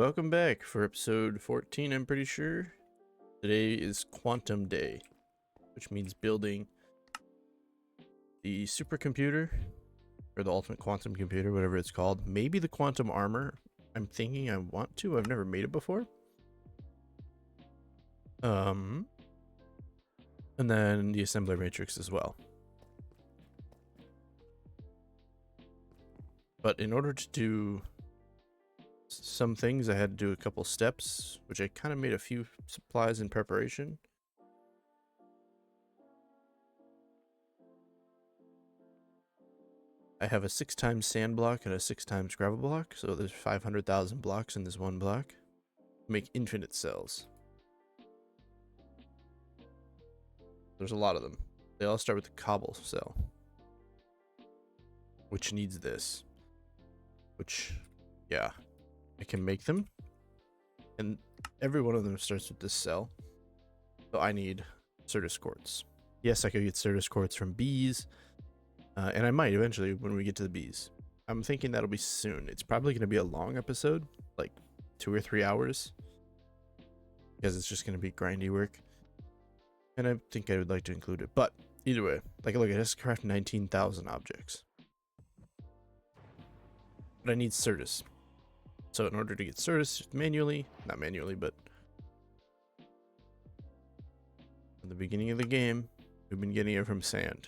Welcome back for episode 14, I'm pretty sure. Today is Quantum Day, which means building the supercomputer, or the ultimate quantum computer, whatever it's called. Maybe the quantum armor. I'm thinking I want to. I've never made it before. And then the assembler matrix as well. But in order to do some things, I had to do a couple steps, which I kind of made a few supplies in preparation. I have a 6 times sand block and a 6 times gravel block, so there's 500,000 blocks in this one block. Make infinite cells. There's a lot of them. They all start with the cobble cell, which needs this. Which, yeah, I can make them. And every one of them starts with this cell. So I need Certus quartz. Yes, I could get Certus quartz from bees. And I might eventually when we get to the bees. I'm thinking that'll be soon. It's probably going to be a long episode, like 2 or 3 hours. Because it's just going to be grindy work. And I think I would like to include it. But either way, like look, it has to craft 19,000 objects. But I need Certus. So in order to get Certus manually, not manually, but at the beginning of the game, we've been getting it from sand.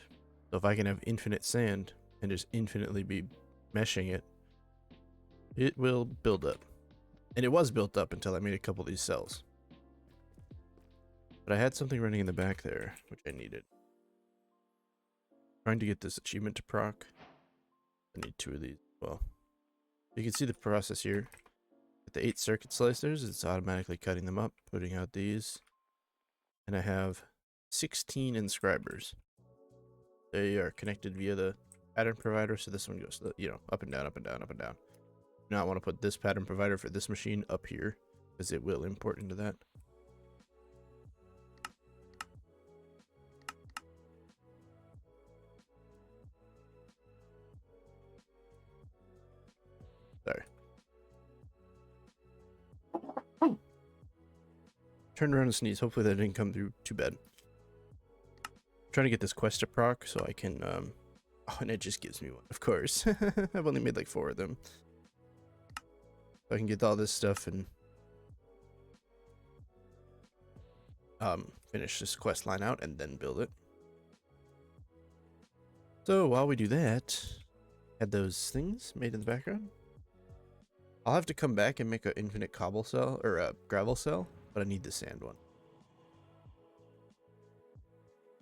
So if I can have infinite sand and just infinitely be meshing it, it will build up. And it was built up until I made a couple of these cells. But I had something running in the back there, which I needed. Trying to get this achievement to proc. I need 2 of these. Well, you can see the process here. With the 8 circuit slicers, it's automatically cutting them up, putting out these. And I have 16 inscribers. They are connected via the pattern provider, so this one goes, up and down, up and down, up and down. Now I want to put this pattern provider for this machine up here, because it will import into that. Sorry. Turned around and sneezed. Hopefully that didn't come through too bad. I'm trying to get this quest to proc so I can, oh, and it just gives me one, of course. I've only made like 4 of them. So I can get all this stuff and finish this quest line out and then build it. So while we do that, had those things made in the background. I'll have to come back and make an infinite cobble cell or a gravel cell, but I need the sand one.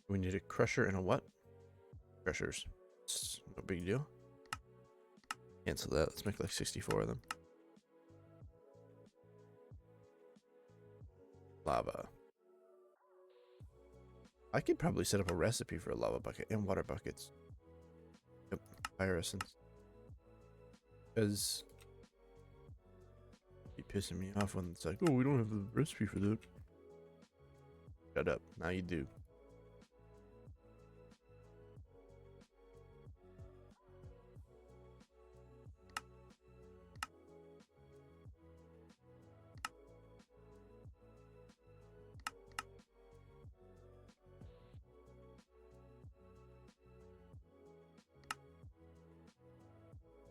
We need a crusher and a what? Crushers. It's no big deal. Cancel that. Let's make like 64 of them. Lava. I could probably set up a recipe for a lava bucket and water buckets. Yep, fire essence. Because be pissing me off when it's like, oh, we don't have the recipe for that. Shut up. Now you do.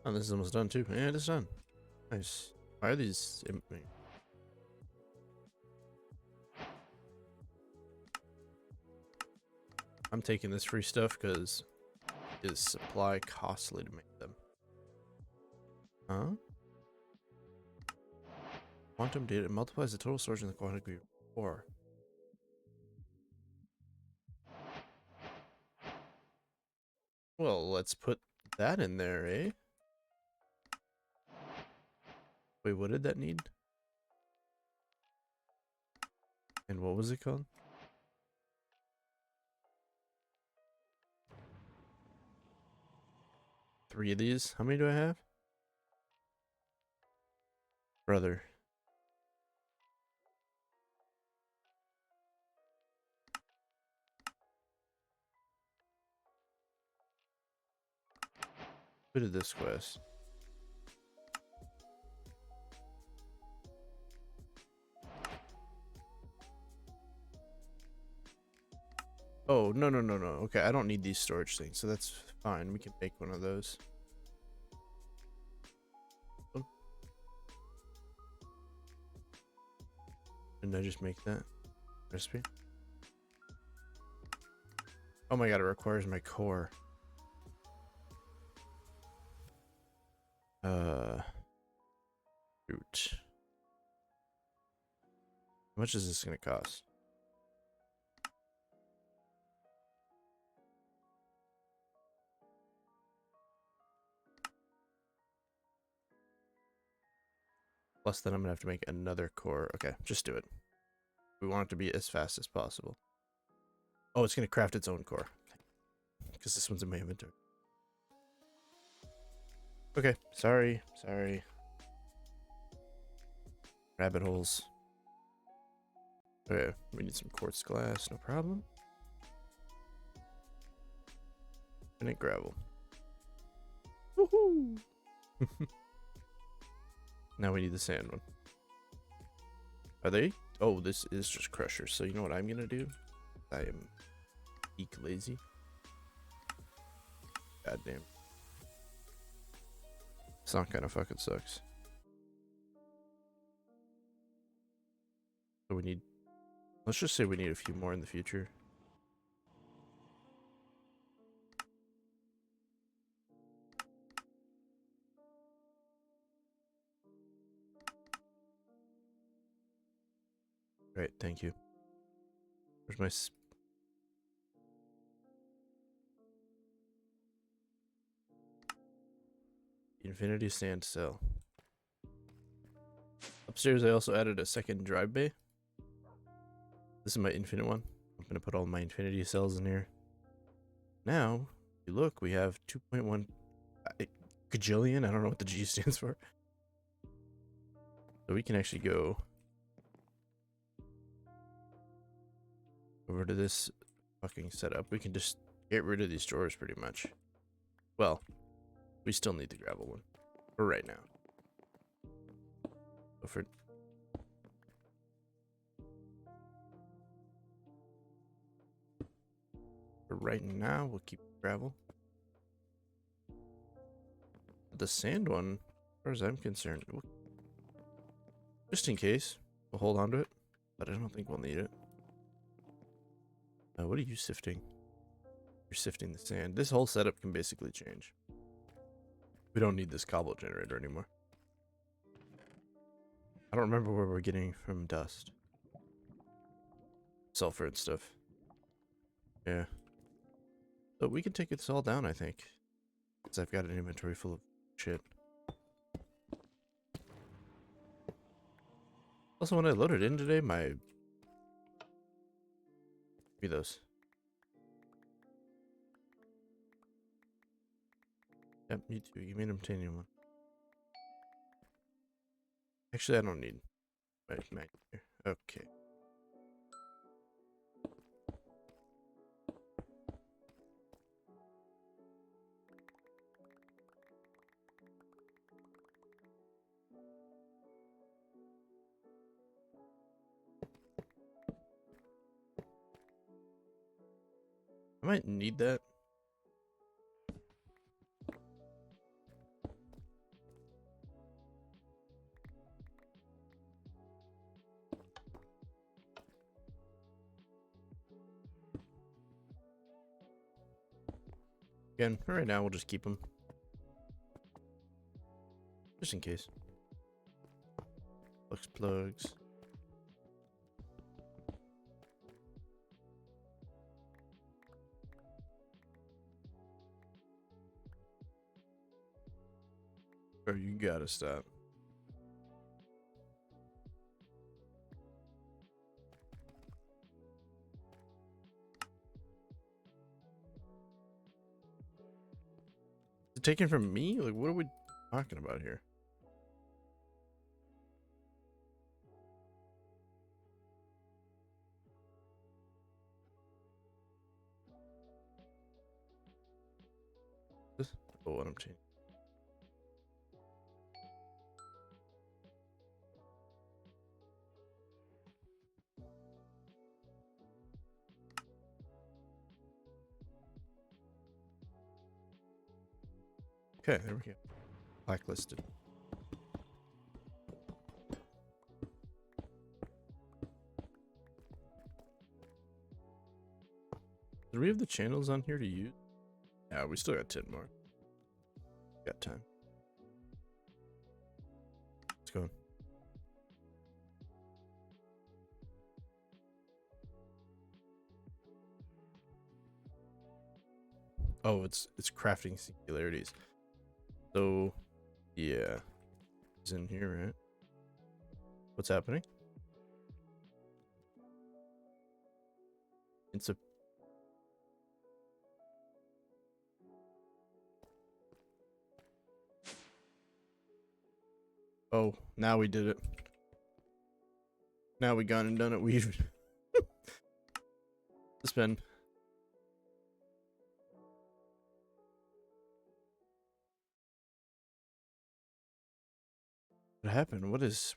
Oh, this is almost done too. And it's done. Nice. Why are these? I'm taking this free stuff because it is supply costly to make them. Huh? Quantum data multiplies the total storage in the quantum group 4. Well, let's put that in there, eh? Wait, what did that need? And what was it called? Three of these? How many do I have? Brother. Who did this quest? Oh, no, no, no, no. Okay, I don't need these storage things, so that's fine. We can make one of those. Oh, didn't I just make that recipe? Oh my god, it requires my core. Shoot. How much is this gonna cost? Plus, then I'm gonna have to make another core. Okay, just do it. We want it to be as fast as possible. Oh, it's gonna craft its own core. Because this one's in my inventory. Okay, sorry. Rabbit holes. Okay, we need some quartz glass, no problem. And gravel. Woohoo! Now we need the sand one. Are they? Oh, this is just crushers. So you know what I'm gonna do? I am eek lazy. God damn. Song kind of fucking sucks. So we need, let's just say we need a few more in the future. Right, thank you. Where's my infinity sand cell? Upstairs I also added a second drive bay. This is my infinite one. I'm gonna put all my infinity cells in here. Now, if you look, we have 2.1 gajillion. I don't know what the G stands for. So we can actually go over to this fucking setup. We can just get rid of these drawers pretty much. Well, we still need the gravel one for right now. So for right now, we'll keep gravel. The sand one, as far as I'm concerned, just in case, we'll hold on to it, but I don't think we'll need it. What are you sifting? You're sifting the sand. This whole setup can basically change. We don't need this cobble generator anymore. I don't remember where we're getting from dust. Sulfur and stuff. Yeah. But we can take this all down, I think. Because I've got an inventory full of shit. Also, when I loaded in today, my... Give me those. Yep, me too. Give me an obsidian one. Actually, I don't need my here. Okay. I might need that. Again, for right now, we'll just keep them. Just in case. Plugs. Bro, you gotta stop. Is it taken from me? Like, what are we talking about here? This? Oh, what I'm changing. Okay, there we go. Blacklisted. Do we have the channels on here to use? Yeah, we still got 10 more. Got time. Let's go. Oh, it's crafting singularities. So, yeah, it's in here, right? What's happening? It's a. Oh, now we did it. Now we gone and done it. We've been. What happened? What is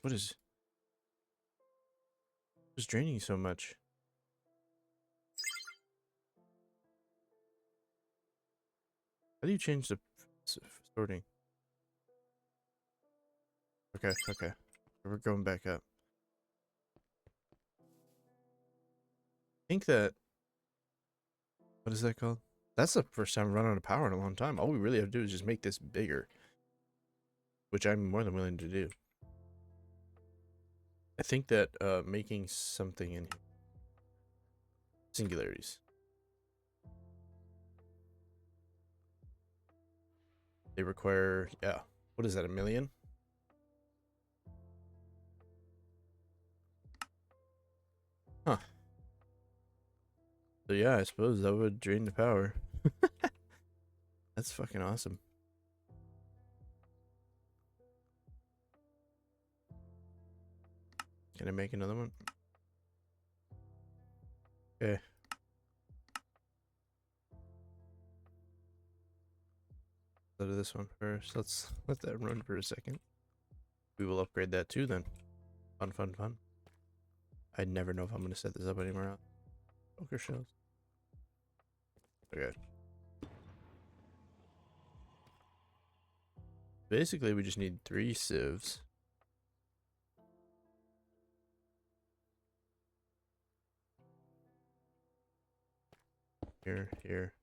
draining so much? How do you change the sorting? Okay, okay. We're going back up. I think that. What is that called? That's the first time I've run out of power in a long time. All we really have to do is just make this bigger, which I'm more than willing to do. I think that making something in singularities. They require, yeah. What is that, 1,000,000? Huh. So yeah, I suppose that would drain the power. That's fucking awesome. Can I make another one? Okay. Go to this one first. Let's let that run for a second. We will upgrade that too then. Fun, fun, fun. I never know if I'm gonna set this up anywhere else. Poker shells. Okay. Basically, we just need 3 sieves. Here, here.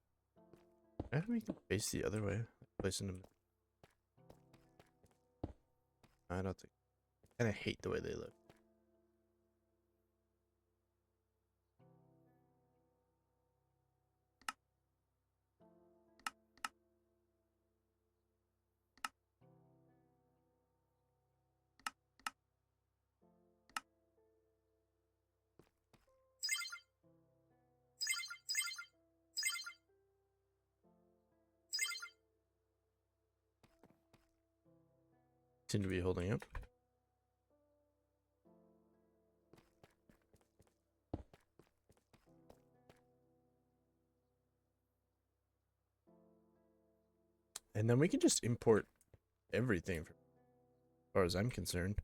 I have to make them face the other way. Placing them. I don't think. And I hate the way they look. Seem to be holding up. And then we can just import everything, as far as I'm concerned.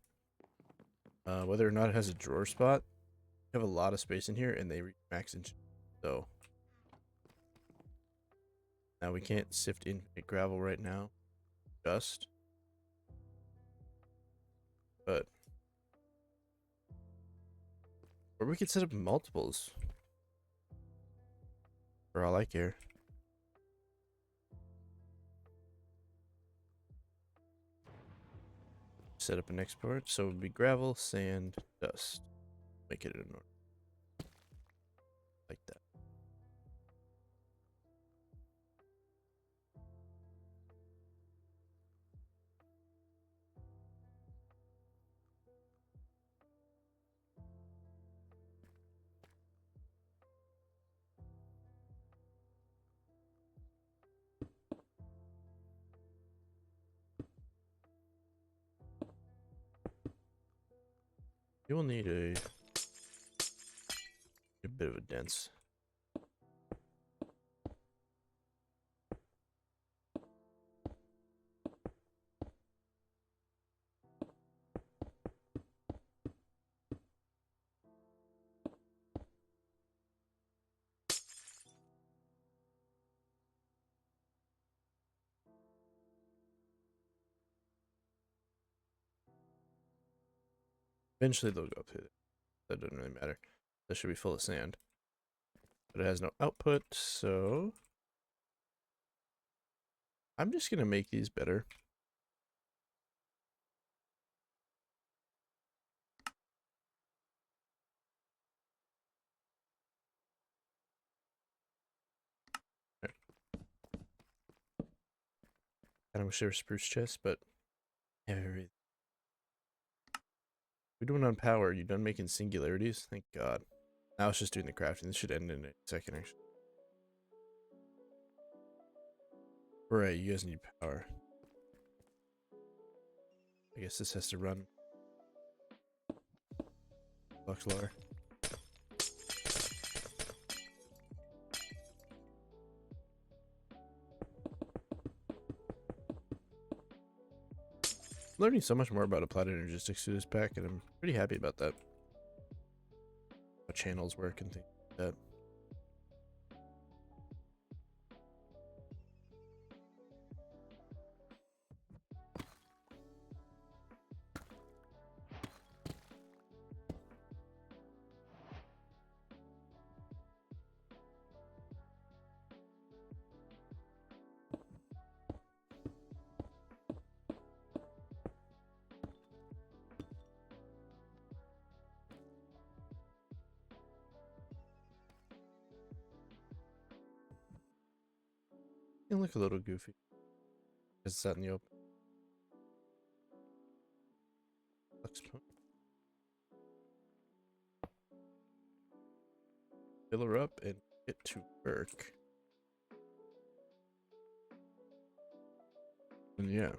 Whether or not it has a drawer spot, we have a lot of space in here, and they reach max inch. So now we can't sift infinite gravel right now, just. But or we could set up multiples, for all I care. Set up an export, so it would be gravel, sand, dust. Make it in order. Like that. You will need a bit of a dense. Eventually they'll go through it. That doesn't really matter. That should be full of sand. But it has no output, so I'm just gonna make these better. Right. I wish there were spruce chests, but everything. We're doing on power. You done making singularities? Thank God. Now it's just doing the crafting. This should end in a second, actually. Right, you guys need power. I guess this has to run. Box lower. Learning so much more about applied energistics through this pack, and I'm pretty happy about that. How channels work and things like that. It look a little goofy. Because it's out in the open. Fill her up and get to work. And yeah.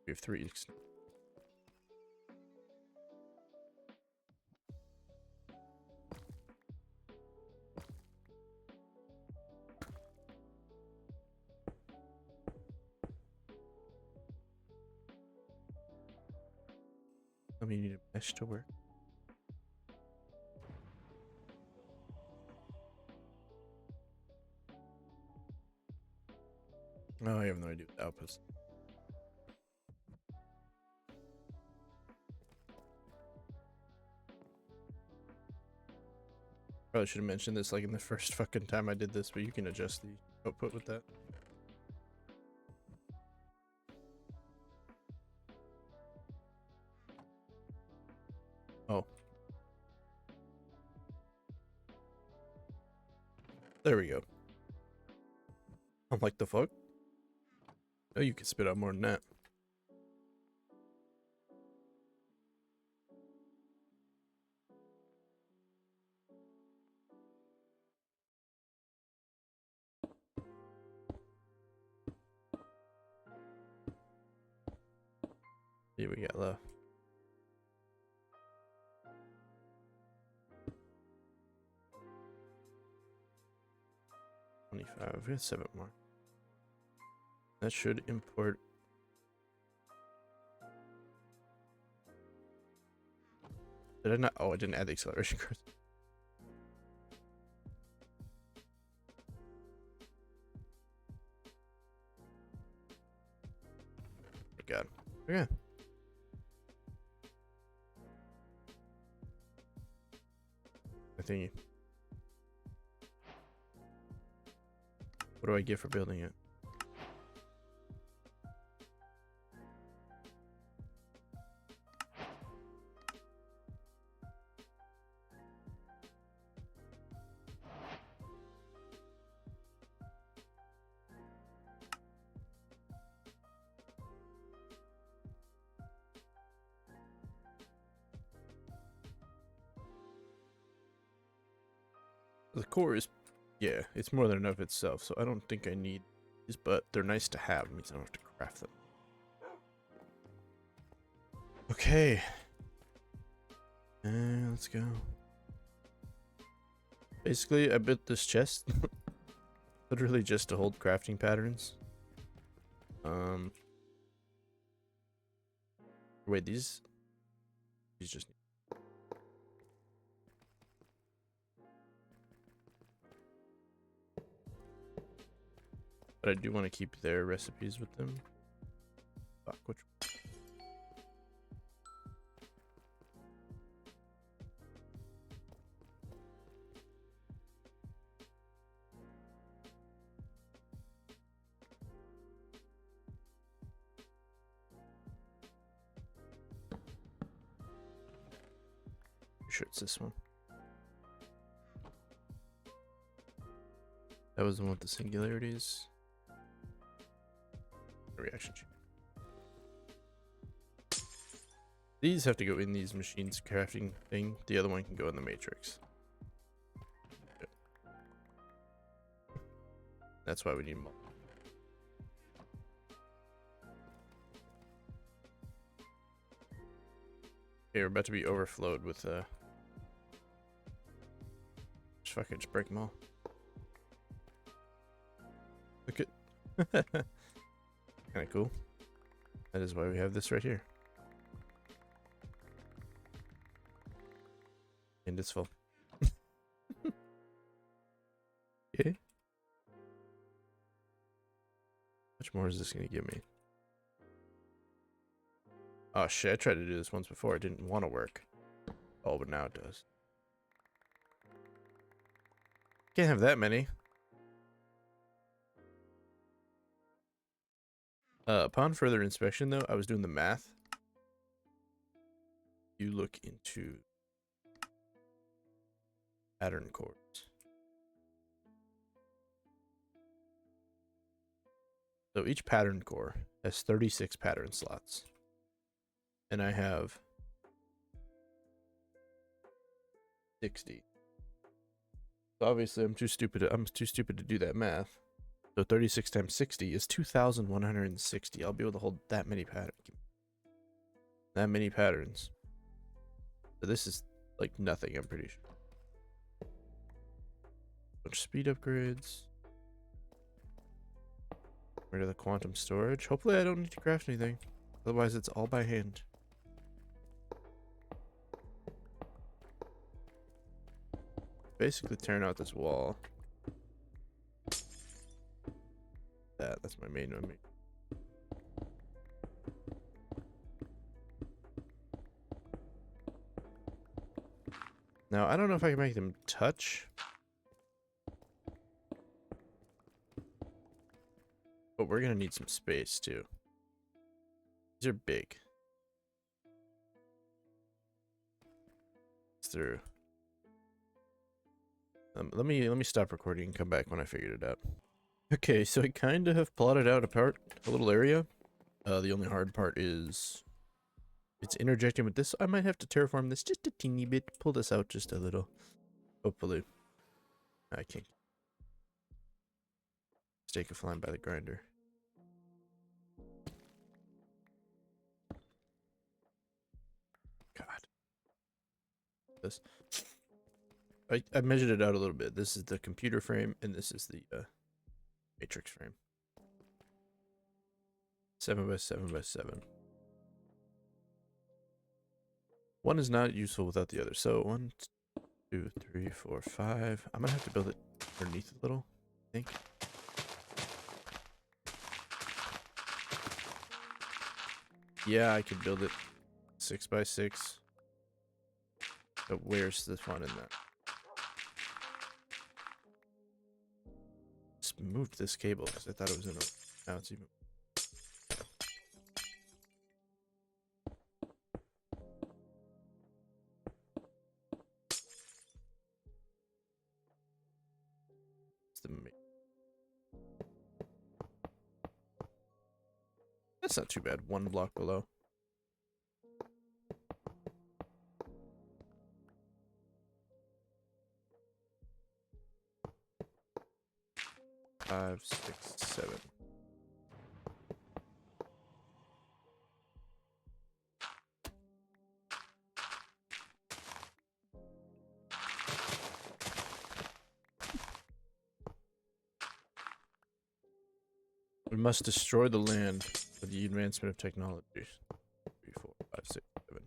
We have 3. I mean, you need a mesh to work. Oh, I have no idea what outputs. Probably should have mentioned this like in the first fucking time I did this, but you can adjust the output with that. Oh. There we go. I'm like, the fuck? Oh, you can spit out more than that. Yeah, we got left. 25. We got 7 more. That should import. Did I not? Oh, I didn't add the acceleration cards. Oh God. Okay. I think. What do I get for building it? The core is, yeah, it's more than enough itself, so I don't think I need these, but they're nice to have. It means I don't have to craft them. Okay. Let's go. Basically, I built this chest literally just to hold crafting patterns. Wait, these just. But I do want to keep their recipes with them. Fuck, which? sure it's this one. That was the one with the singularities. Reaction chain. These have to go in these machines crafting thing. The other one can go in the matrix. Good. That's why we need more. Okay, we're about to be overflowed with just fucking just break them all. Look at kinda cool. That is why we have this right here. And it's full. Okay. How much more is this gonna give me? Oh shit, I tried to do this once before. It didn't want to work. Oh, but now it does. Can't have that many. Upon further inspection, though, I was doing the math. You look into pattern cores. So each pattern core has 36 pattern slots. And I have 60. So obviously I'm too stupid to do that math. So 36 times 60 is 2,160. I'll be able to hold that many patterns. So this is like nothing, I'm pretty sure. Bunch of speed upgrades. Rid of the quantum storage. Hopefully I don't need to craft anything. Otherwise it's all by hand. Basically tearing out this wall. That's my main one. Now I don't know if I can make them touch. But we're gonna need some space too. These are big. It's through. Let me stop recording and come back when I figured it out. Okay, so I kind of have plotted out a little area. The only hard part is it's interjecting with this. I might have to terraform this just a teeny bit. Pull this out just a little. Hopefully. I can't. Mistake of flying by the grinder. God. This. I measured it out a little bit. This is the computer frame, and this is the matrix frame. 7 by 7 by 7. One is not useful without the other. So 1, 2, 3, 4, 5. I'm gonna have to build it underneath a little, I think. Yeah, I could build it 6 by 6. But where's the fun in that? Just moved this cable because I thought it was in a. Now it's even. That's not too bad. One block below. Five, 6, 7. We must destroy the land for the advancement of technology. 3, 4, 5, 6, 7.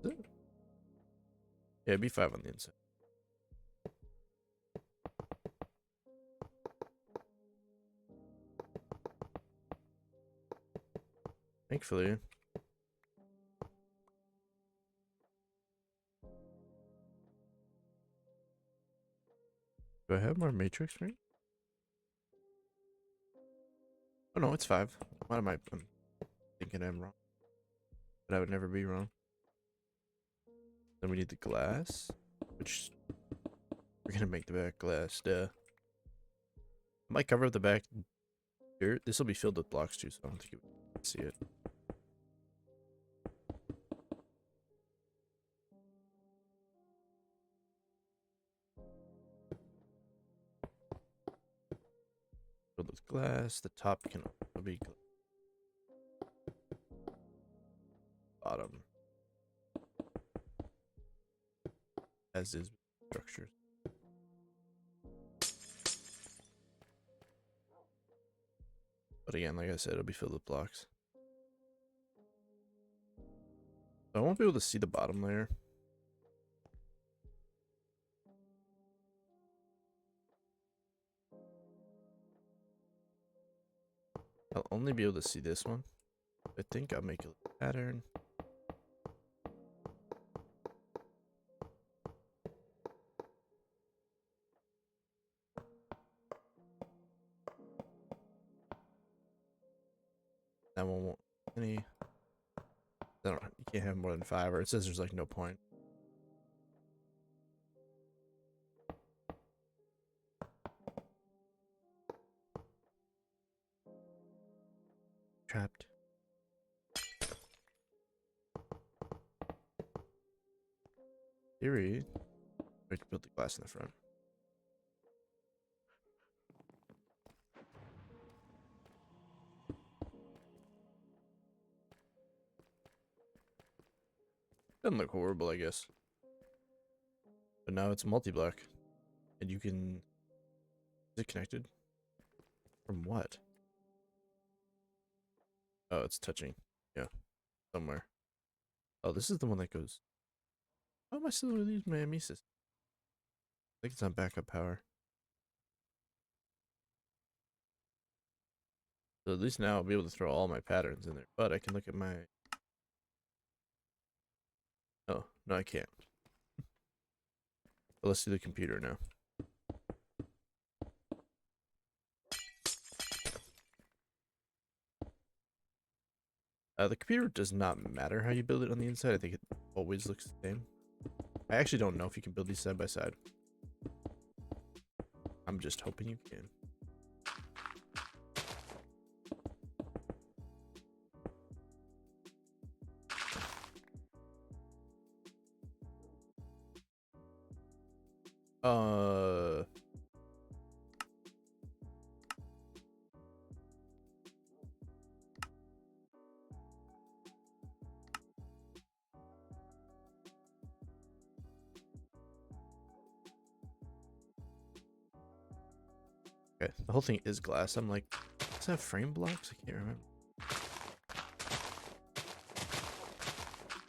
Is it? Yeah, it'd be 5 on the inside. Thankfully. Do I have more matrix ring? Oh no, it's 5. What am I thinking I'm wrong? but I would never be wrong. Then we need the glass, which we're gonna make the back glass. Duh. I might cover up the back dirt. This will be filled with blocks too, so I don't think you can see it. Filled with glass. The top can be bottom, as is structures. But again, like I said, it'll be filled with blocks. So I won't be able to see the bottom layer. I'll only be able to see this one. I think I'll make a pattern. That one won't any. You can't have more than 5, or it says there's like no point. Trapped. Theory. We can build the glass in the front. Doesn't look horrible, I guess. But now it's multi-block. And you can... Is it connected? From what? Oh, it's touching. Yeah. Somewhere. Oh, this is the one that goes... How am I still able to use my Mises? I think it's on backup power. So at least now I'll be able to throw all my patterns in there. But I can look at my... Oh, no I can't. But let's do the computer now. The computer does not matter how you build it on the inside. I think it always looks the same. I actually don't know if you can build these side by side. I'm just hoping you can. Okay, the whole thing is glass. I'm like, does that have frame blocks? I can't remember.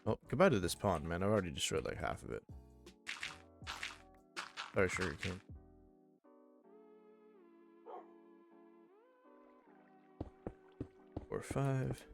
Oh, goodbye to this pond, man. I've already destroyed like half of it. Sorry, sugar cane. Four, 5.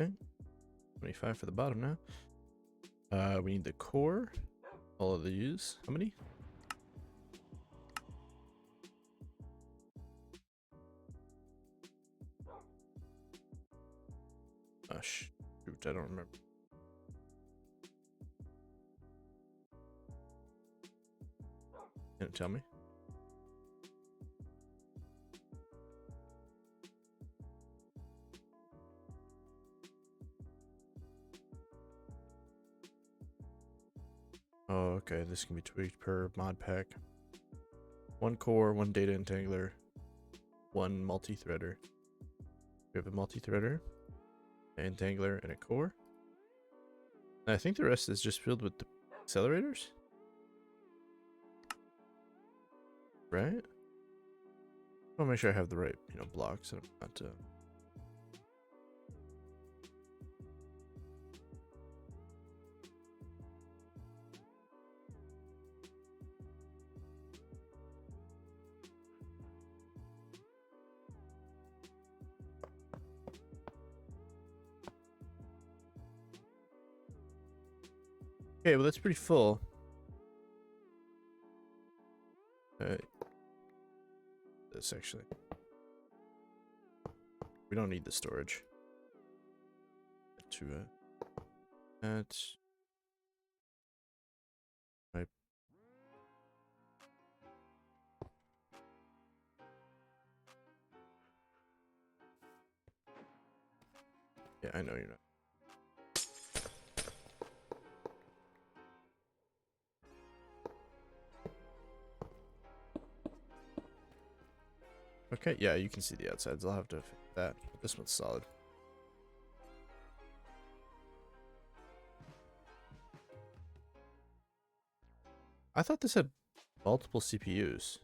Okay. 25 for the bottom now. We need the core. All of these. How many? Oh, shoot, I don't remember. Didn't tell me. Oh, okay. This can be tweaked per mod pack. 1 core, 1 data entangler, 1 multi-threader. We have a multi-threader, an entangler, and a core. And I think the rest is just filled with the accelerators. Right? I want to make sure I have the right, blocks. I'm not Okay, well that's pretty full. This actually. We don't need the storage. To that's my yeah, I know you're not. Okay, yeah, you can see the outsides. I'll have to fix that. But this one's solid. I thought this had multiple CPUs.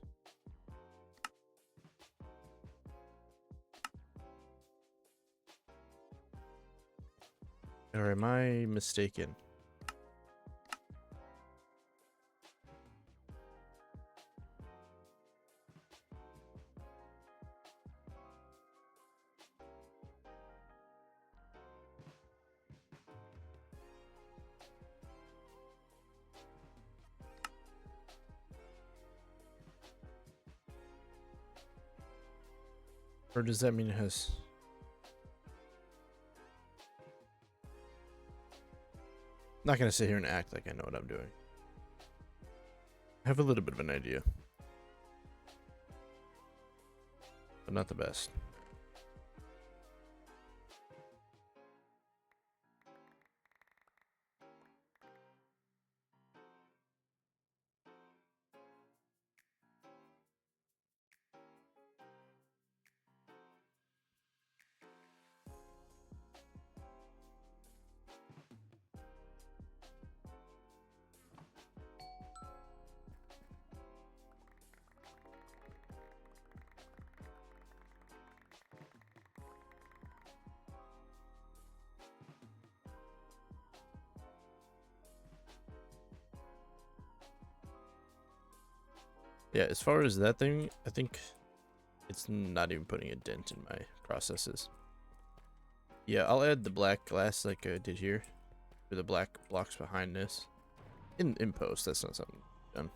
Or am I mistaken? Or does that mean it has... I'm not gonna sit here and act like I know what I'm doing. I have a little bit of an idea. But not the best. Yeah, as far as that thing, I think it's not even putting a dent in my processes. Yeah, I'll add the black glass like I did here. For the black blocks behind this. In post, that's not something done.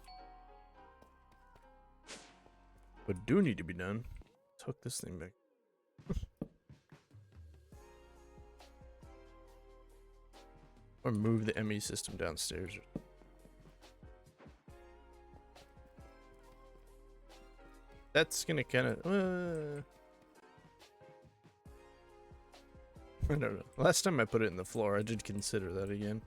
What do need to be done? Let's hook this thing back. Or move the ME system downstairs. That's gonna kind of... I don't know. Last time I put it in the floor, I did consider that again.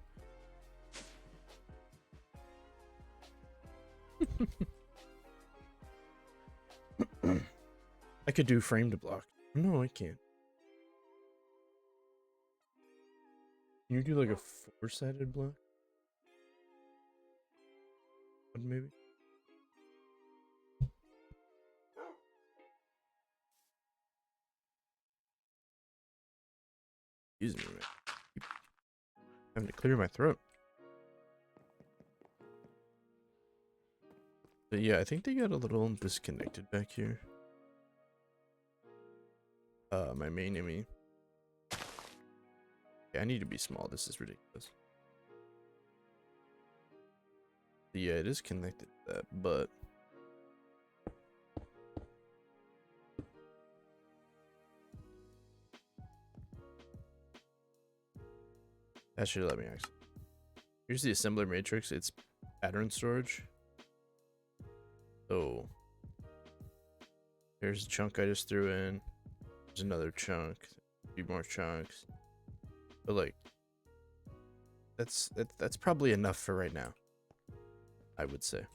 I could do frame to block. No, I can't. Can you do like a four-sided block? Maybe? Excuse me, man. Time to clear my throat. But yeah, I think they got a little disconnected back here. My main ME. Yeah, I need to be small. This is ridiculous. Yeah, it is connected to that, but... that should let me actually. Here's the assembler matrix. It's pattern storage. So here's a chunk I just threw in. There's another chunk. A few more chunks. But like, that's probably enough for right now, I would say.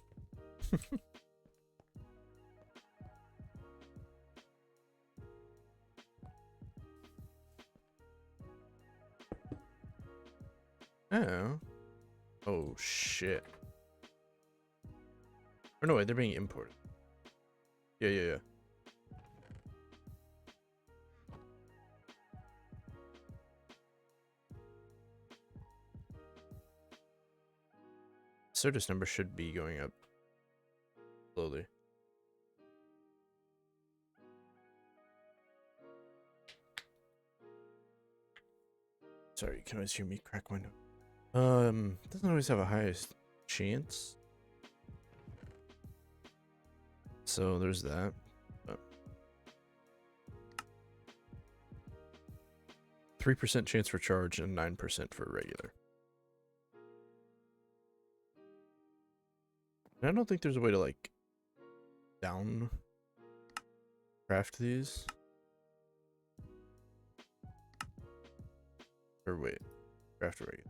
Oh. Oh shit. Or no, wait, they're being imported. Yeah. Certus number should be going up slowly. Sorry, you can always hear me crack window. Doesn't always have a highest chance. So there's that. But 3% chance for charge and 9% for regular. And I don't think there's a way to like down craft these. Or wait, craft regular.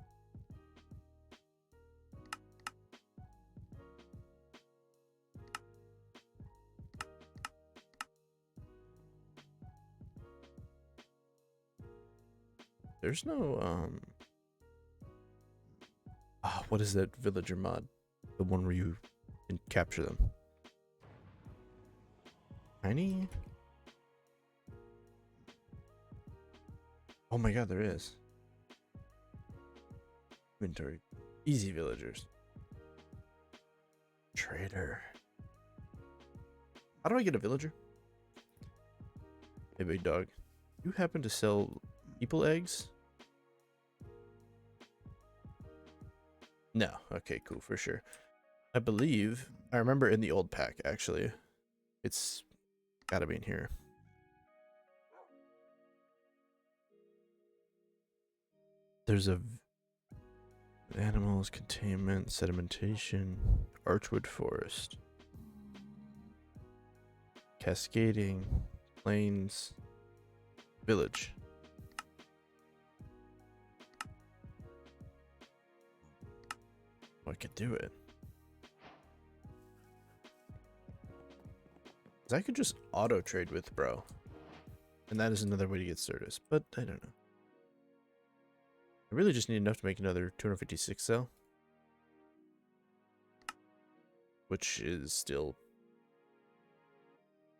There's no what is that villager mod? The one where you can capture them. Tiny? Oh my god, there is. Inventory. Easy villagers. Trader. How do I get a villager? Hey, big dog. You happen to sell people eggs? No. Okay, cool, for sure. I believe, I remember in the old pack, actually. It's gotta be in here. There's a animals, containment, sedimentation, archwood forest, cascading, plains, village. Oh, I could do it. 'Cause I could just auto trade with bro. And that is another way to get Certus, but I don't know. I really just need enough to make another 256 cell. Which is still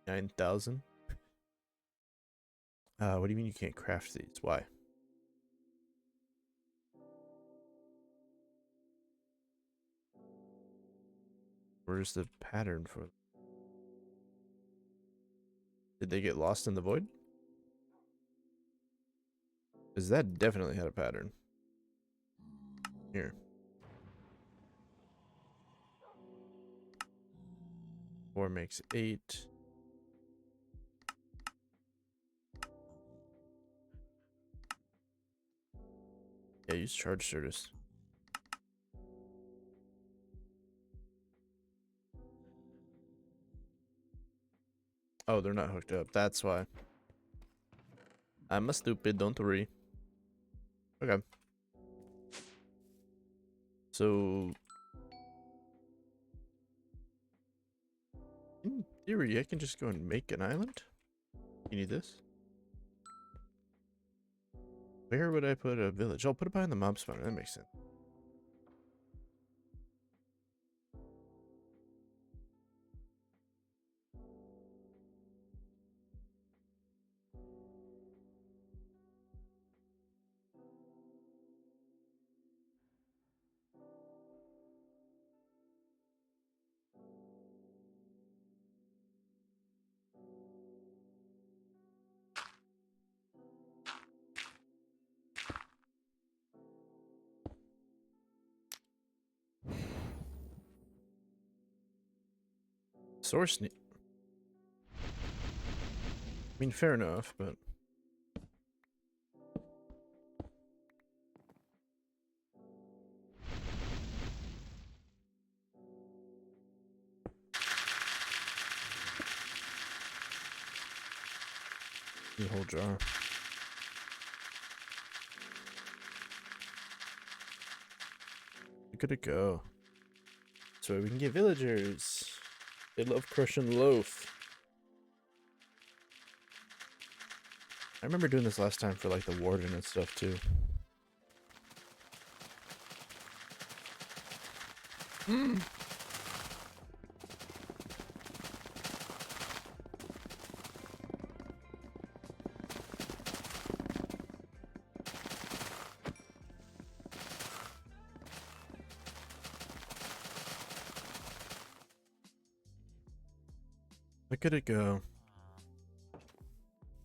9,000. What do you mean you can't craft these? Why? Where's the pattern for them? Did they get lost in the void? Because that definitely had a pattern. Here. 4 makes 8. Yeah, use charge Certus. Oh, they're not hooked up. That's why. I'm a stupid, don't worry. Okay. So, in theory, I can just go and make an island. You need this? Where would I put a village? I'll put it behind the mob spawner. That makes sense. Source. I mean, fair enough, but the whole jar. Look at it go. So we can get villagers. They love crushing loaf. I remember doing this last time for like the warden and stuff too. Look at it go.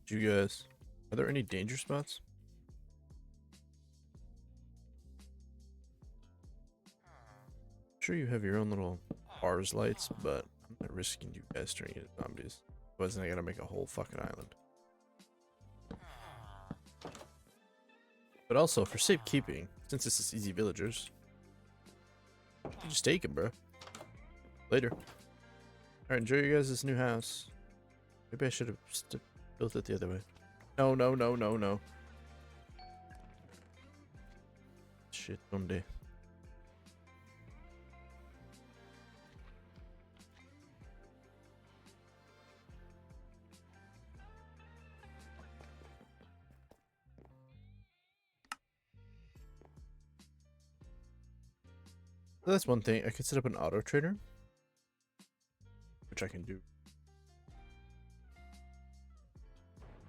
You guys, are there any danger spots? Sure, you have your own little bars lights, but I'm not risking you guys turning into zombies. Wasn't I gonna make a whole fucking island? But also for safekeeping, since this is easy villagers, you just take them, bro. Later. Alright, enjoy you guys this new house. Maybe I should have built it the other way. No, no, no, no, no. Shit, someday. So that's one thing. I could set up an auto trader, which I can do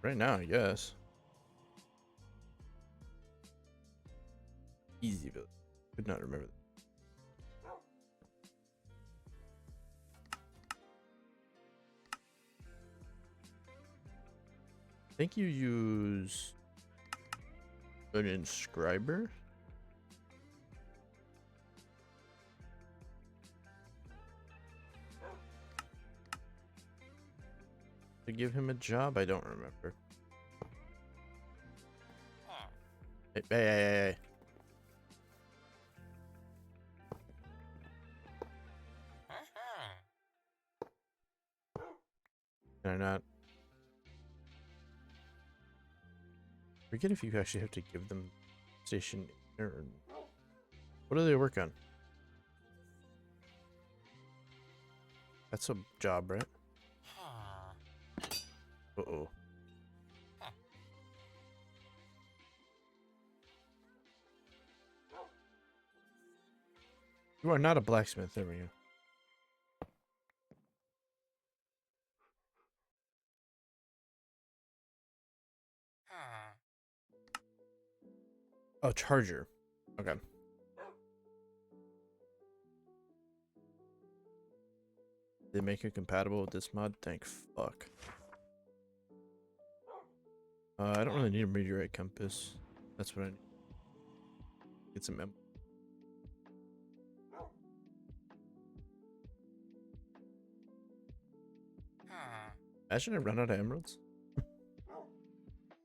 right now, I guess. Easy village. Could not remember that. I think you use an inscriber. To give him a job? I don't remember. Hey, hey, hey, hey. Can I not? Forget if you actually have to give them station or what do they work on? That's a job, right? Uh-oh. You are not a blacksmith, there we go. Oh, charger. Okay. They make it compatible with this mod? Thank fuck. I don't really need a meteorite compass. That's what I need. Get some Imagine I run out of emeralds.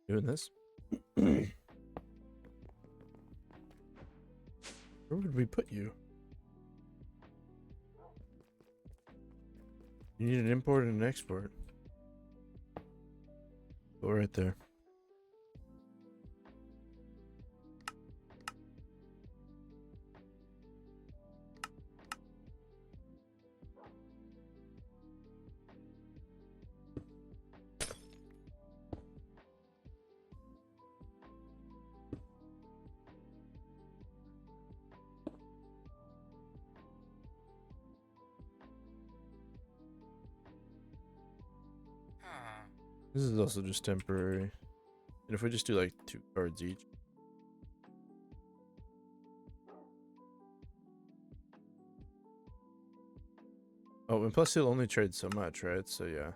Doing this. Where would we put you? You need an import and an export. Go right there. This is also just temporary. And if we just do like 2 cards each. Oh, and plus he'll only trade so much, right? So yeah.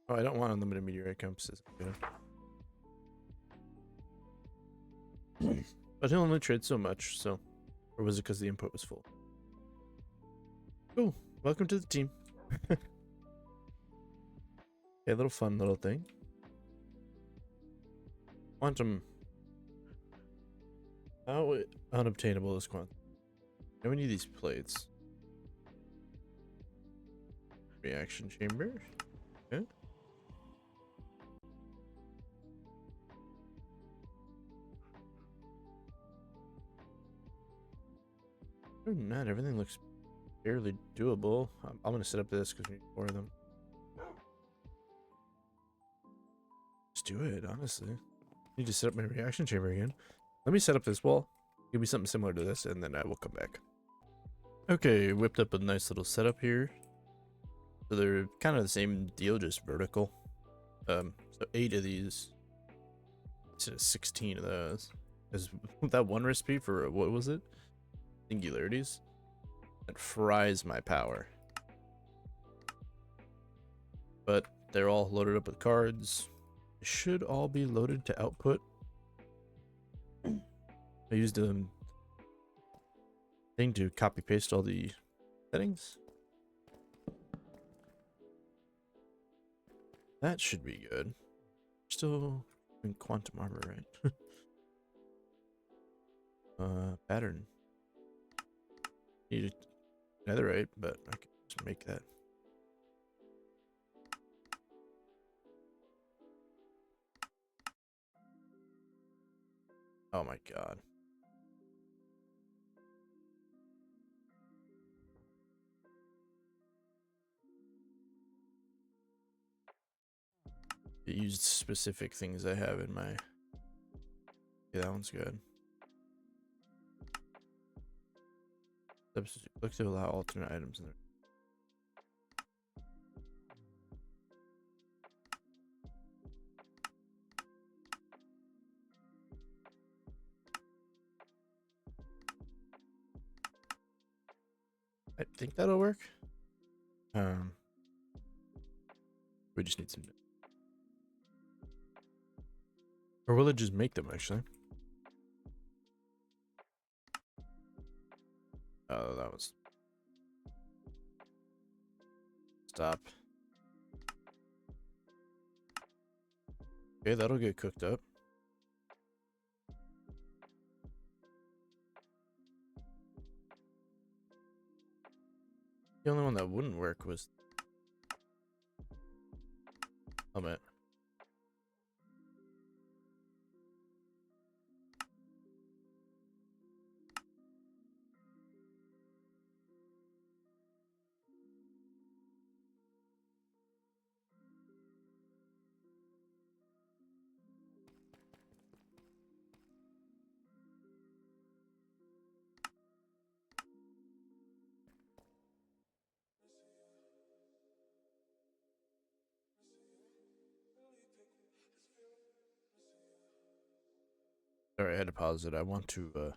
Oh, I don't want unlimited meteorite compasses. Okay. But he'll only trade so much, so. Or was it because the input was full? Oh, welcome to the team. A little fun little thing. Quantum. How unobtainable is quantum? Now we need these plates. Reaction chamber. Okay. Other than that, everything looks fairly doable. I'm gonna set up this because we need 4 of them. Let's do it, honestly. Need to set up my reaction chamber again. Let me set up this wall. Give me something similar to this, and then I will come back. Okay, whipped up a nice little setup here. So they're kind of the same deal, just vertical. So 8 of these. Instead of 16 of those. Is that one recipe for what was it? Singularities? That fries my power. But they're all loaded up with cards. They should all be loaded to output. I used thing to copy paste all the settings. That should be good. Still in quantum armor, right? Pattern. Need netherite, but I can just make that. Oh my god. It used specific things I have in my... Yeah, that one's good. Substitute. Look to allow alternate items in there. I think that'll work. We just need some... Or will it just make them, actually? Oh, that was... Stop. Okay, that'll get cooked up. The only one that wouldn't work was... helmet. Sorry, I had to pause it. I want to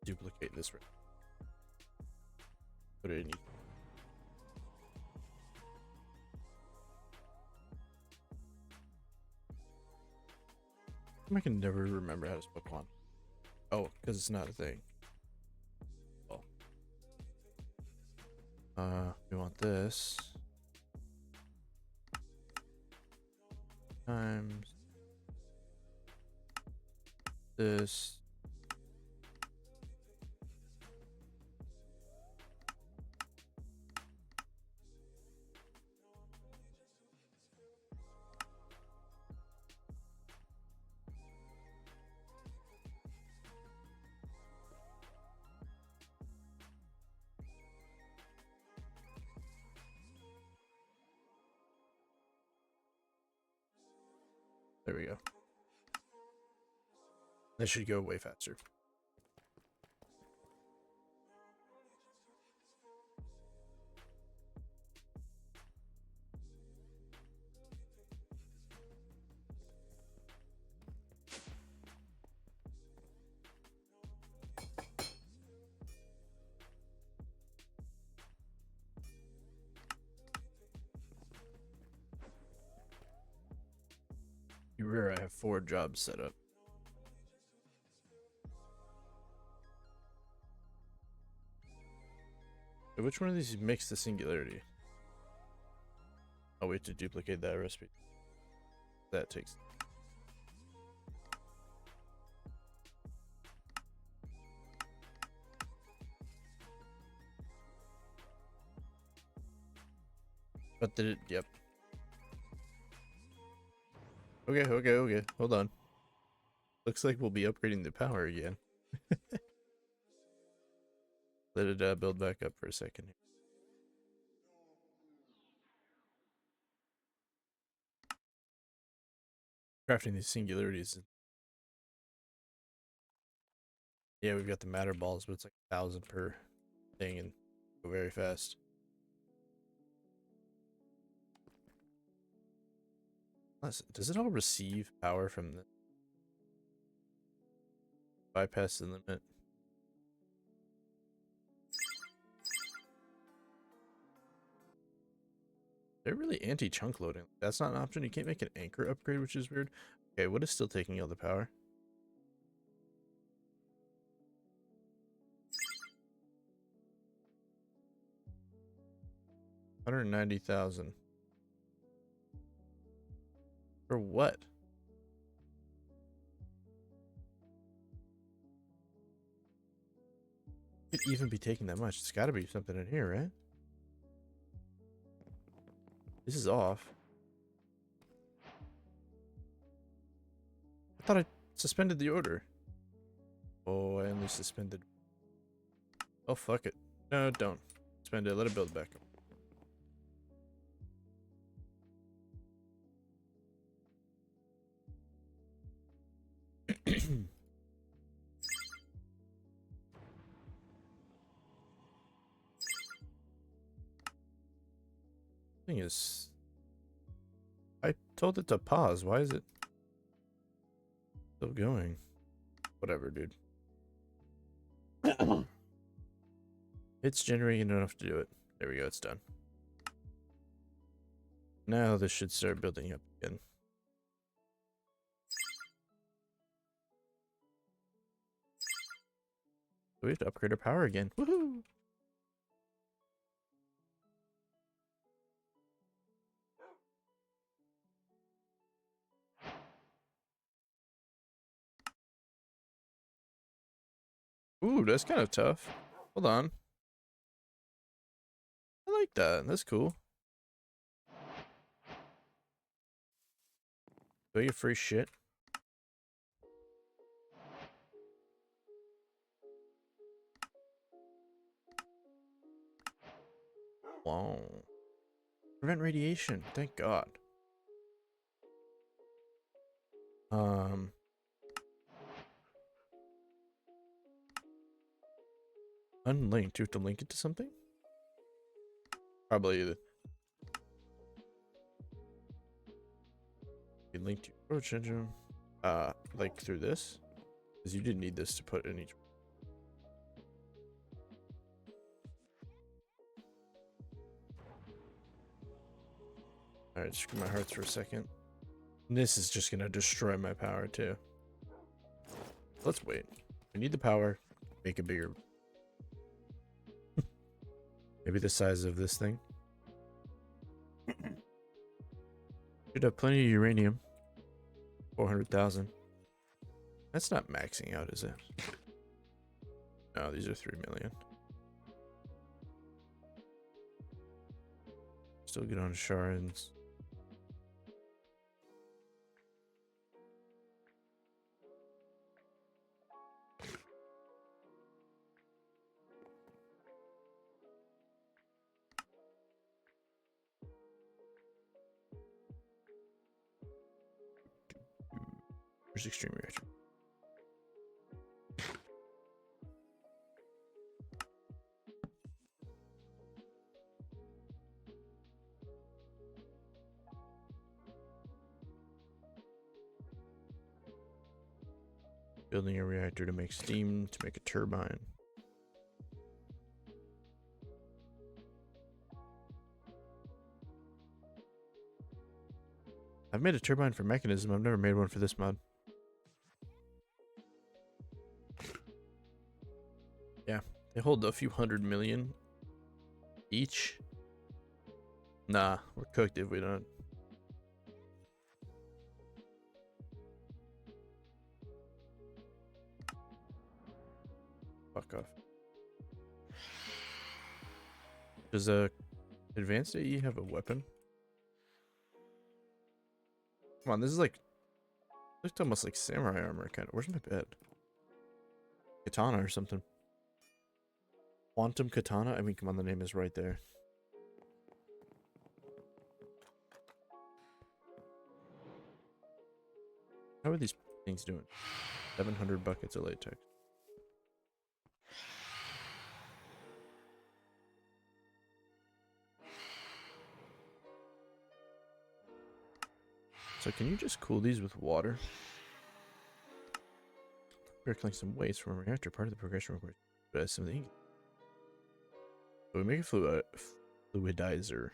duplicate this. Put it in. I can never remember how to spell quant. Oh, because it's not a thing. Oh. We want this. Times this. There we go. That should go way faster. Here I have 4 jobs set up. So which one of these makes the singularity? I'll wait to duplicate that recipe. That takes... But did it? Yep. Okay. Hold on. Looks like we'll be upgrading the power again. Let it build back up for a second. Crafting these singularities. Yeah, we've got the matter balls, but it's like 1,000 per thing and go very fast. Does it all receive power from the bypass the limit? They're really anti-chunk loading. That's not an option. You can't make an anchor upgrade, which is weird. Okay, what is still taking all the power? 190,000. For what? Could even be taking that much. It's got to be something in here, right? This is off. I thought I suspended the order. Oh, I only suspended. Oh, fuck it. No, don't. Suspend it. Let it build back up. Thing is, I told it to pause. Why is it still going? Whatever, dude. It's generating enough to do it. There we go. It's done. Now this should start building up again. We have to upgrade our power again. Woohoo! Ooh, that's kind of tough. Hold on. I like that. That's cool. Do I get free shit? Wow. Prevent radiation. Thank God. Unlinked. Do you have to link it to something? Probably the you linked to your approach engine. Like through this? Because you didn't need this to put in each. Alright, screw my hearts for a second. This is just gonna destroy my power too. Let's wait. We need the power. Make it bigger. Maybe the size of this thing. Should have plenty of uranium. 400,000. That's not maxing out, is it? No, these are 3 million. Still good on shards. Where's extreme reaction? Building a reactor to make steam to make a turbine. I've made a turbine for mechanism. I've never made one for this mod. Yeah, they hold a few 100 million each. Nah, we're cooked if we don't. Fuck off. Does a advanced AE have a weapon? Come on, this is like looks almost like samurai armor kind of. Where's my bed? Katana or something. Quantum katana? I mean, come on, the name is right there. How are these things doing? 700 buckets of latex. So can you just cool these with water? We're collecting some waste from a reactor. Part of the progression requires some of the ink. So we make a fluidizer.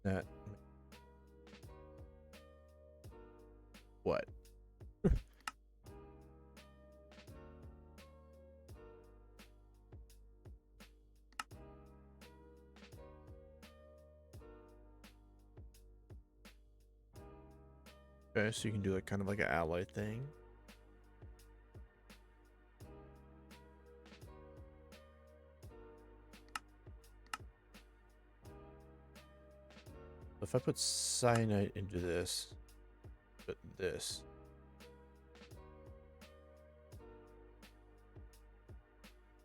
That. What? Okay, so you can do like kind of like an ally thing. If I put cyanide into this, put this.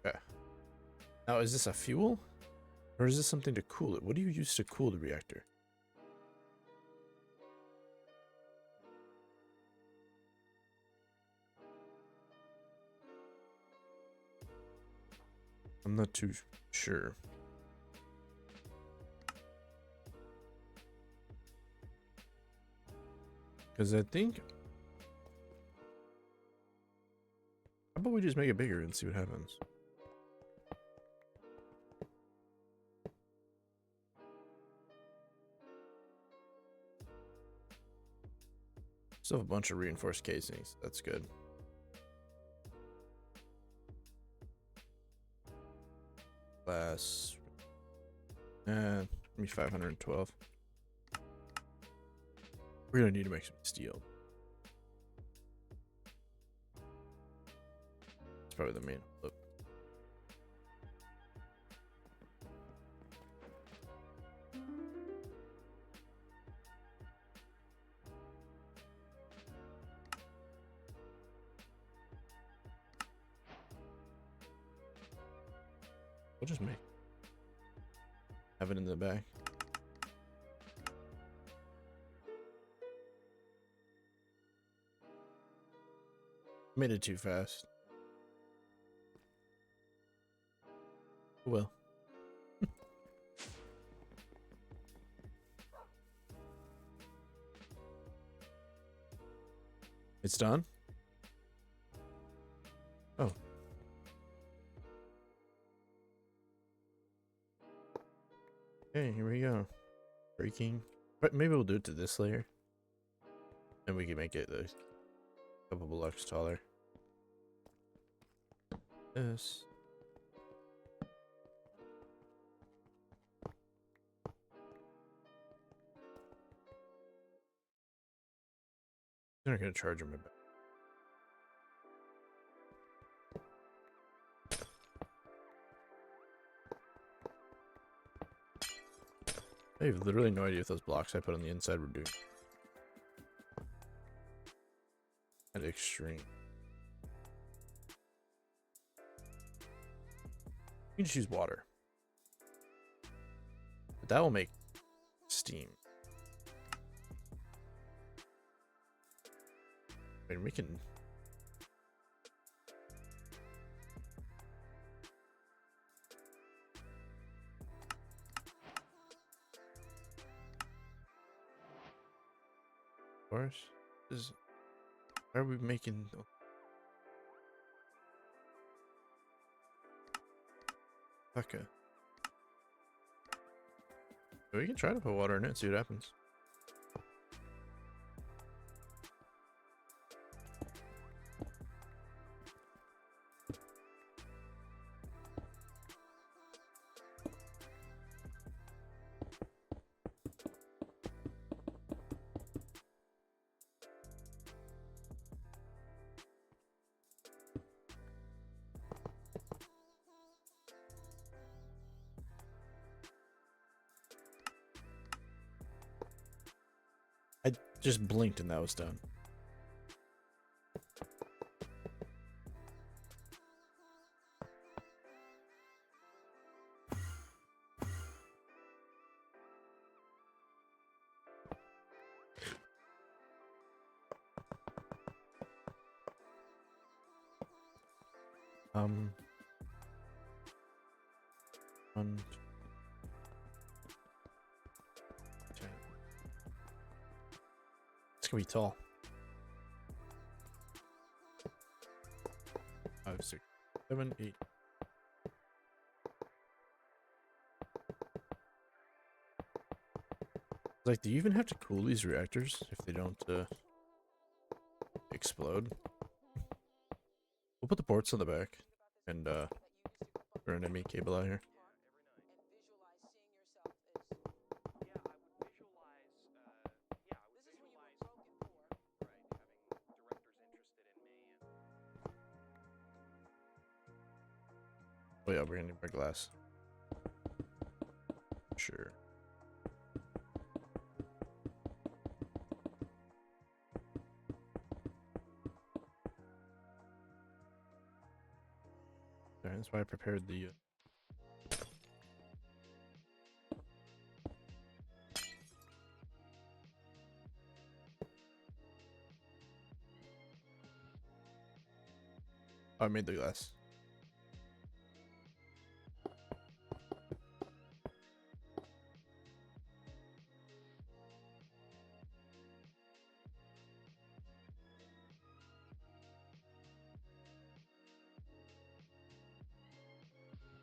Okay. Now, is this a fuel? Or is this something to cool it? What do you use to cool the reactor? I'm not too sure. Because I think... How about we just make it bigger and see what happens? Still have a bunch of reinforced casings. That's good. Glass. Give me 512. We're gonna need to make some steel. It's probably the main look. We'll just make have it in the back. Made it too fast. Well. It's done? Oh. Okay, here we go. Breaking. But maybe we'll do it to this layer. And we can make it a couple blocks taller. This. They're not gonna charge him about. I have literally no idea if those blocks I put on the inside were doing. At extreme. You can just use water. But that will make steam. I mean, we can... Of course. Is... Why are we making... Okay. We can try to put water in it and see what happens. I just blinked and that was done. One, 10. It's gonna be tall. 5, 6, 7, 8. Like, do you even have to cool these reactors if they don't explode? We'll put the ports on the back and throw an ME cable out here. Oh yeah, we're gonna need more glass. Sure. Alright, that's why I prepared the I made the glass.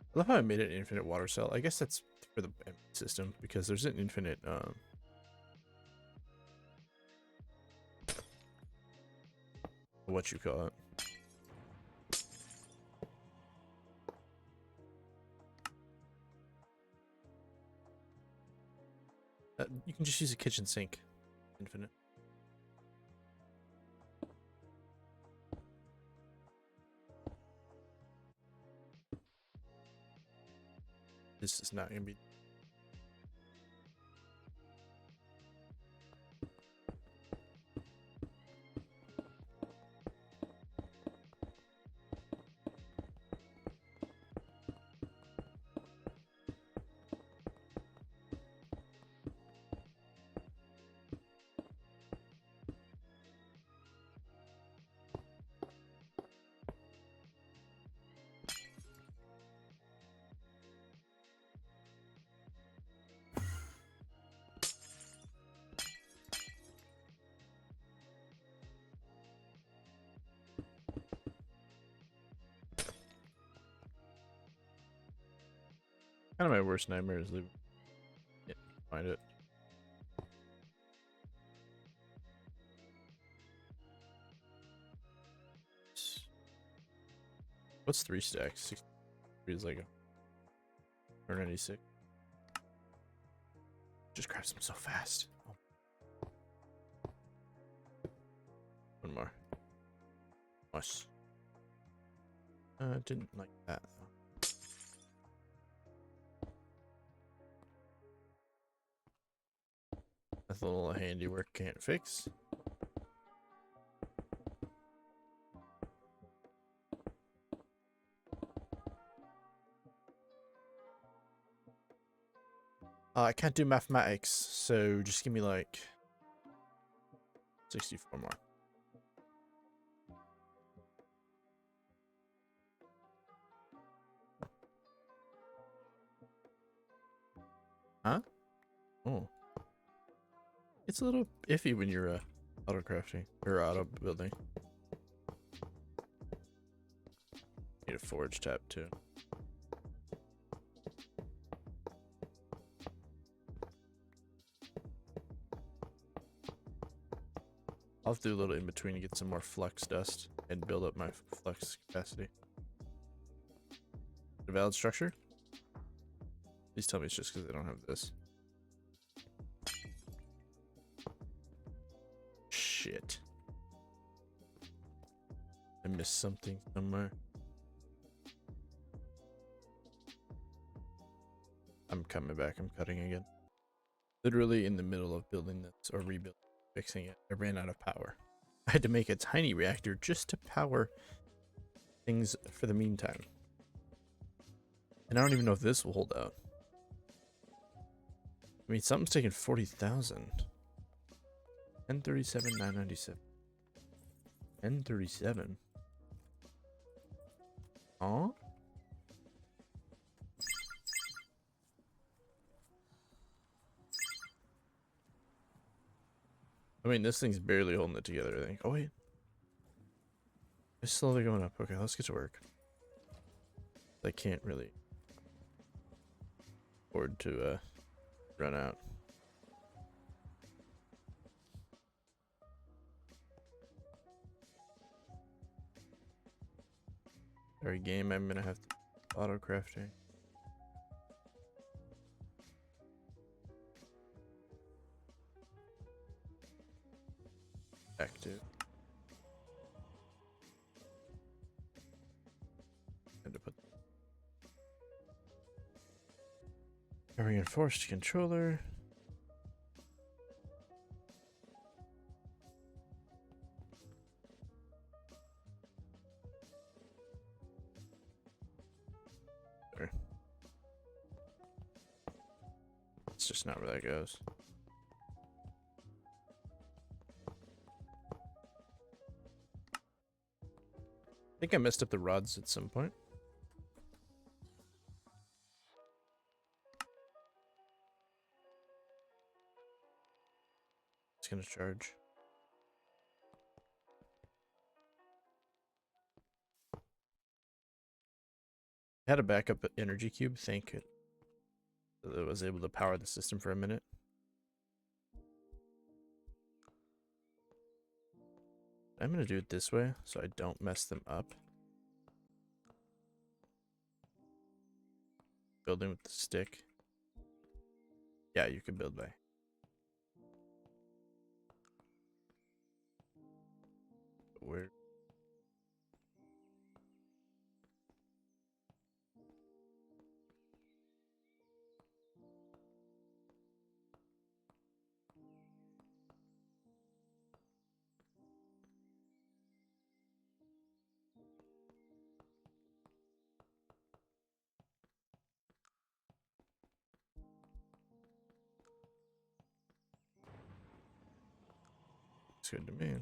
I love how I made an infinite water cell. I guess that's for the system because there's an infinite what you call it. You can just use a kitchen sink. Infinite. This is not gonna be. Kind of my worst nightmare is leaving. Yeah, find it. What's 3 stacks? 63 is like a 96. Just grabs them so fast. Oh. One more. Nice. Didn't like that though. That's a little handiwork can't fix. I can't do mathematics, so just give me like 64 more. Huh? Oh. It's a little iffy when you're auto crafting or auto building. Need a forge tab too. I'll have to do a little in between to get some more flux dust and build up my flux capacity. A valid structure? Please tell me it's just because I don't have this. Shit. I missed something somewhere. I'm coming back. I'm cutting again. Literally in the middle of building this or rebuilding, fixing it, I ran out of power. I had to make a tiny reactor just to power things for the meantime. And I don't even know if this will hold out. I mean, something's taking 40,000. 1037, 997. 1037. Huh? I mean, this thing's barely holding it together, I think. Oh, wait. It's slowly going up. Okay, let's get to work. I can't really afford to run out. Every game I'm gonna have to auto crafting. Active. And to put A reinforced controller. There. It's just not where that goes. I think I messed up the rods at some point. It's gonna charge. I had a backup energy cube, thank it. That was able to power the system for a minute. I'm gonna do it this way so I don't mess them up. Building with the stick. Yeah, you can build by. Where? It's good to me.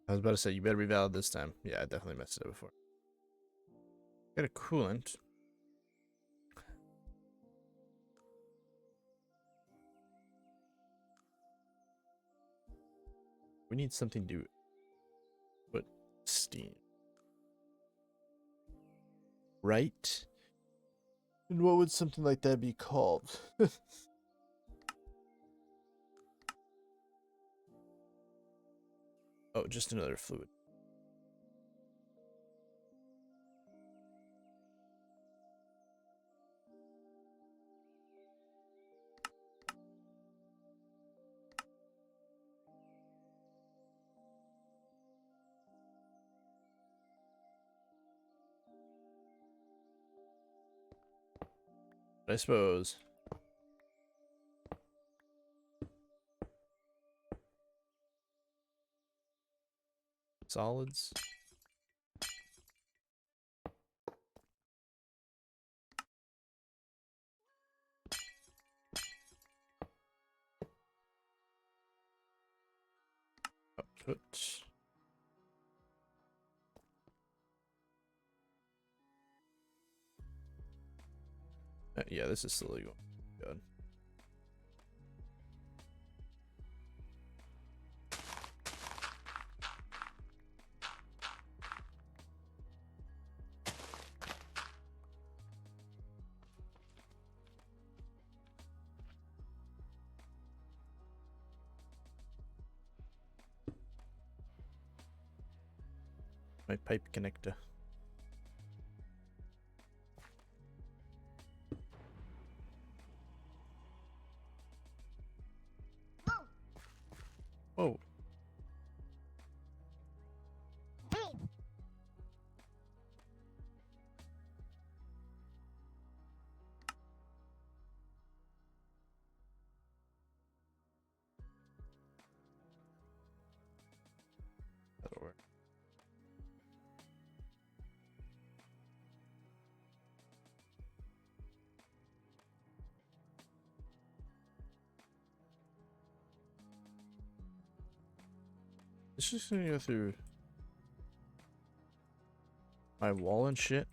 I was about to say, you better be valid this time. Yeah, I definitely messed it up before. Got a coolant. We need something to put steam. Right? And what would something like that be called? Oh, just another fluid. I suppose. Solids. Output. Yeah, this is slowly going. Good. My pipe connector. Whoa. That'll work. It's just gonna go through my wall and shit.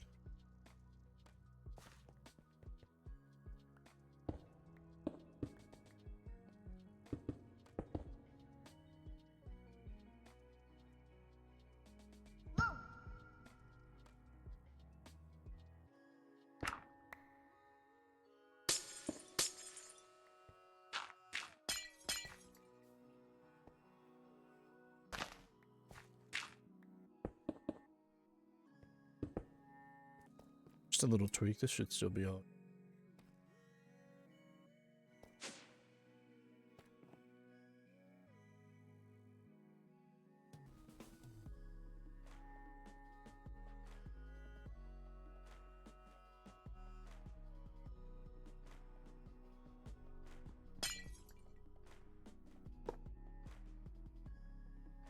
Just a little tweak. This should still be all.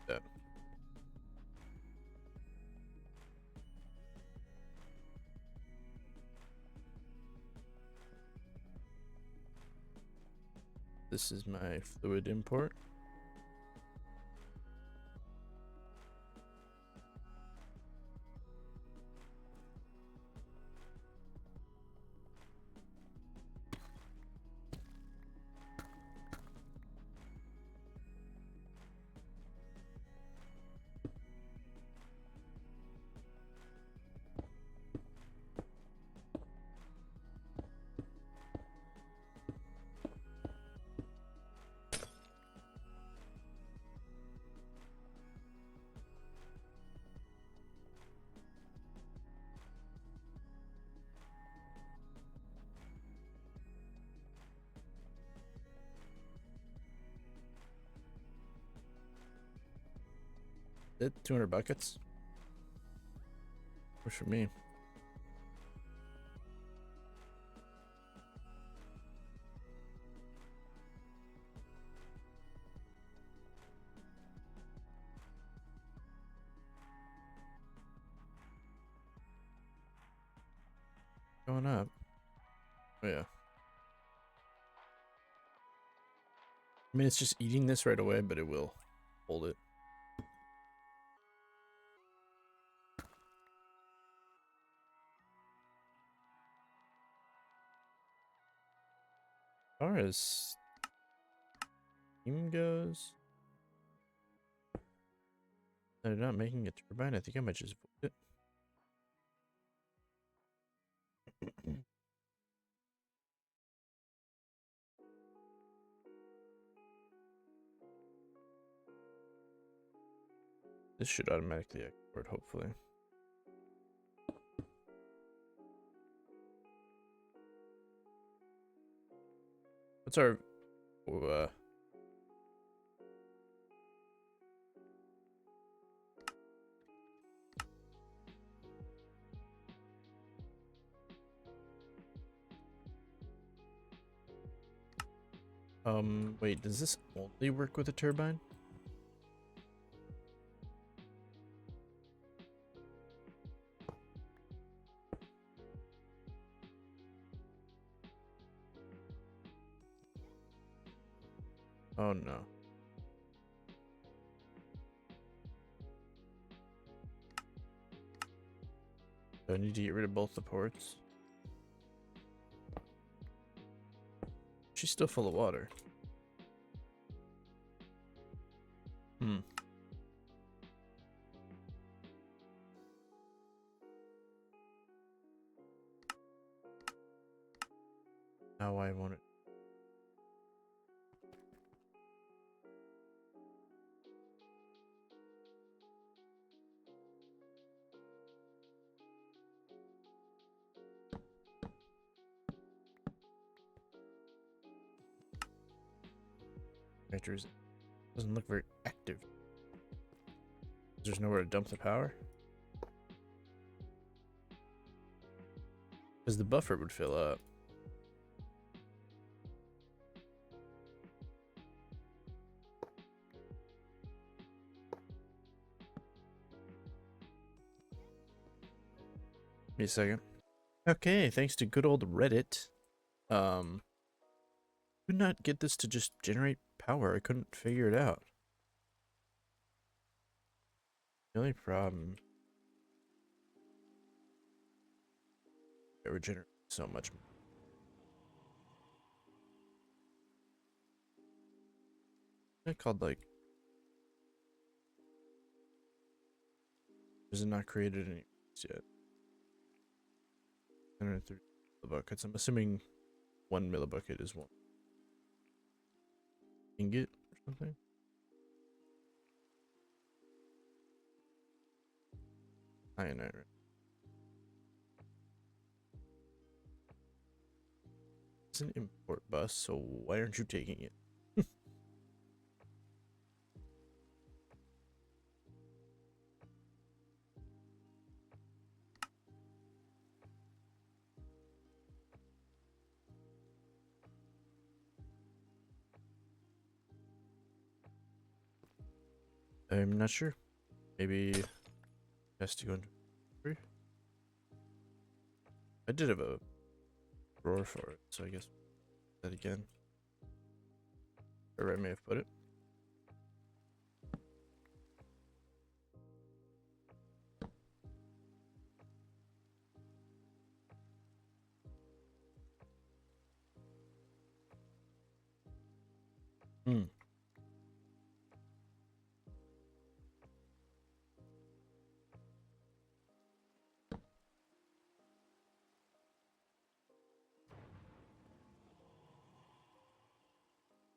That. This is my fluid import. It 200 buckets. Works for me. Going up. Oh yeah. I mean, it's just eating this right away, but it will hold it. As far as steam goes, they're not making a turbine. I think I might just void it. This should automatically export, hopefully. What's our wait, does this only work with a turbine? Oh no. Do I need to get rid of both the ports? She's still full of water. Hmm. Now I want it. Reactors doesn't look very active. There's nowhere to dump the power. Because the buffer would fill up. Give me a second. Okay, thanks to good old Reddit. Could not get this to just generate power. I couldn't figure it out. The only problem. It regenerates so much more. It called like. Is it not created any yet? 130 millibuckets. I'm assuming 1 millibucket is 1 ingot or something. Cyanide. It's an import bus, so why aren't you taking it? I'm not sure. Maybe it has to go into three. I did have a drawer for it, so I guess that again. Or I may have put it. Hmm.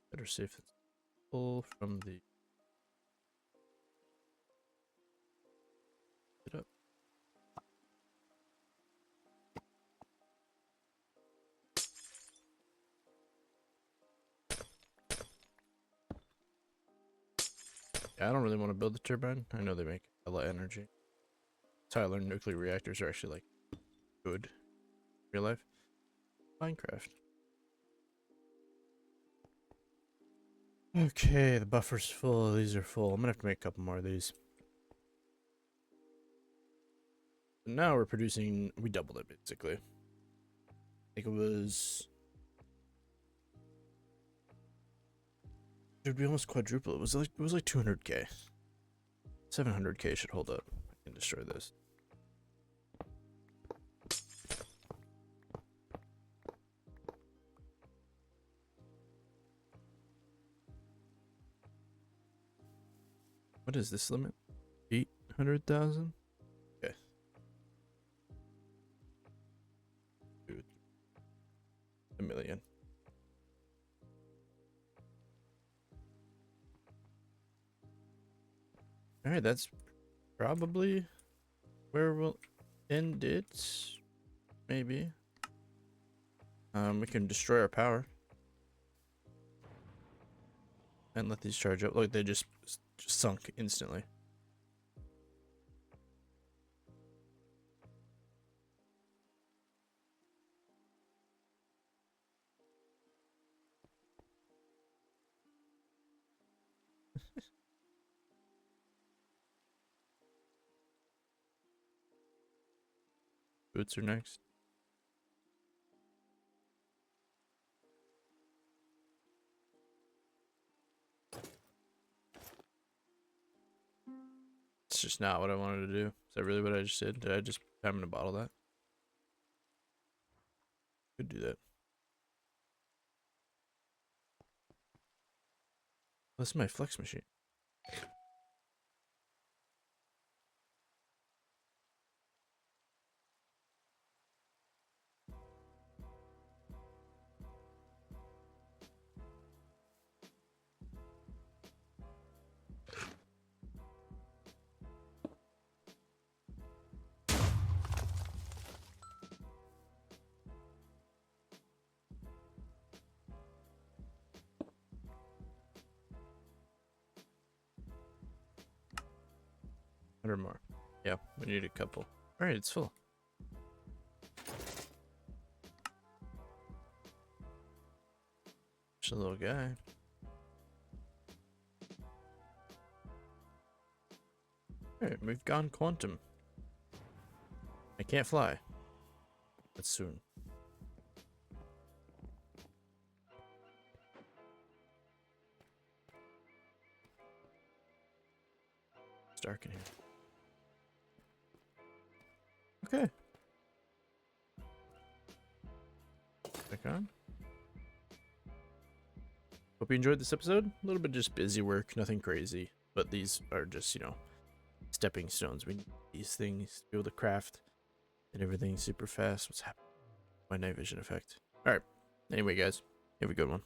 Better safe than pull from the it up. Yeah, I don't really want to build the turbine. I know they make a lot of energy. That's how I learned nuclear reactors are actually like good in real life. Minecraft. Okay, the buffer's full. These are full. I'm gonna have to make a couple more of these. And now we're producing. We doubled it basically. I think it was. Dude, we almost quadrupled. It was like 200k. 700k should hold up. I can destroy this. What is this limit? 800,000? Okay. Dude. A million. Alright, that's probably where we'll end it. Maybe. We can destroy our power. And let these charge up. Look, they just sunk instantly. Boots are next. It's just not what I wanted to do. Is that really what I just did? Did I just time to bottle that? Could do that. That's my flex machine. 100 more. Yeah, we need a couple. Alright, it's full. Just a little guy. Alright, we've gone quantum. I can't fly. But soon. It's dark in here. Okay. Back on. Hope you enjoyed this episode. A little bit just busy work, nothing crazy. But these are just, you know, stepping stones. We need these things to be able to craft and everything super fast. What's happening? My night vision effect. Alright. Anyway, guys, have a good one.